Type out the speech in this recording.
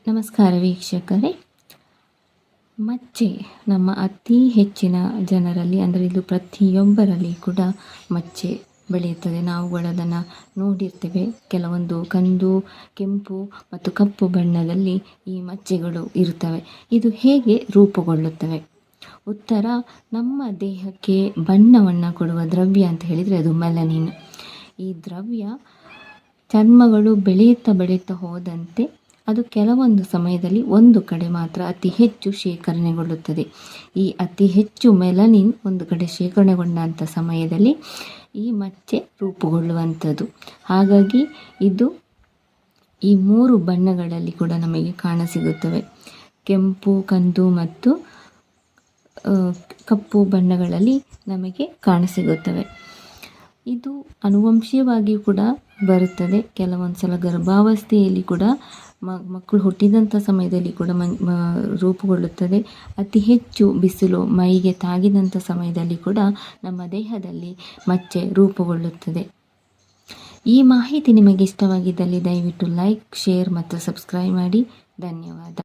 ನಮಸ್ಕಾರ ವೀಕ್ಷಕರೇ. ಮಚ್ಚೆ ನಮ್ಮ ಅತಿ ಹೆಚ್ಚಿನ ಜನರಲ್ಲಿ, ಅಂದರೆ ಇದು ಪ್ರತಿಯೊಬ್ಬರಲ್ಲಿ ಕೂಡ ಮಚ್ಚೆ ಬೆಳೆಯುತ್ತದೆ. ನಾವುಗಳದನ್ನು ನೋಡಿರ್ತೇವೆ. ಕೆಲವೊಂದು ಕಂದು, ಕೆಂಪು ಮತ್ತು ಕಪ್ಪು ಬಣ್ಣದಲ್ಲಿ ಈ ಮಚ್ಚೆಗಳು ಇರುತ್ತವೆ. ಇದು ಹೇಗೆ ರೂಪುಗೊಳ್ಳುತ್ತವೆ? ಉತ್ತರ, ನಮ್ಮ ದೇಹಕ್ಕೆ ಬಣ್ಣವನ್ನು ಕೊಡುವ ದ್ರವ್ಯ ಅಂತ ಹೇಳಿದರೆ ಅದು ಮೆಲನಿನ್. ಈ ದ್ರವ್ಯ ಚರ್ಮಗಳು ಬೆಳೆಯುತ್ತಾ ಹೋದಂತೆ ಅದು ಕೆಲವೊಂದು ಸಮಯದಲ್ಲಿ ಒಂದು ಕಡೆ ಮಾತ್ರ ಅತಿ ಹೆಚ್ಚು ಶೇಖರಣೆಗೊಳ್ಳುತ್ತದೆ. ಈ ಅತಿ ಹೆಚ್ಚು ಮೆಲನಿನ್ ಒಂದು ಕಡೆ ಶೇಖರಣೆಗೊಂಡಂಥ ಸಮಯದಲ್ಲಿ ಈ ಮಚ್ಚೆ ರೂಪುಗೊಳ್ಳುವಂಥದ್ದು. ಹಾಗಾಗಿ ಇದು ಈ 3 ಬಣ್ಣಗಳಲ್ಲಿ ಕೂಡ ನಮಗೆ ಕಾಣಸಿಗುತ್ತವೆ. ಕೆಂಪು, ಕಂದು ಮತ್ತು ಕಪ್ಪು ಬಣ್ಣಗಳಲ್ಲಿ ನಮಗೆ ಕಾಣಸಿಗುತ್ತವೆ. ಇದು ಆನುವಂಶಿಕವಾಗಿಯೂ ಕೂಡ ಬರುತ್ತದೆ. ಕೆಲವೊಂದು ಸಲ ಗರ್ಭಾವಸ್ಥೆಯಲ್ಲಿ ಕೂಡ ಮಕ್ಕಳು ಹುಟ್ಟಿದಂಥ ಸಮಯದಲ್ಲಿ ಕೂಡ ರೂಪುಗೊಳ್ಳುತ್ತದೆ. ಅತಿ ಹೆಚ್ಚು ಬಿಸಿಲು ಮೈಗೆ ತಾಗಿದಂಥ ಸಮಯದಲ್ಲಿ ಕೂಡ ನಮ್ಮ ದೇಹದಲ್ಲಿ ಮಚ್ಚೆ ರೂಪುಗೊಳ್ಳುತ್ತದೆ. ಈ ಮಾಹಿತಿ ನಿಮಗೆ ಇಷ್ಟವಾಗಿದ್ದಲ್ಲಿ ದಯವಿಟ್ಟು ಲೈಕ್, ಶೇರ್ ಮತ್ತು ಸಬ್ಸ್ಕ್ರೈಬ್ ಮಾಡಿ. ಧನ್ಯವಾದ.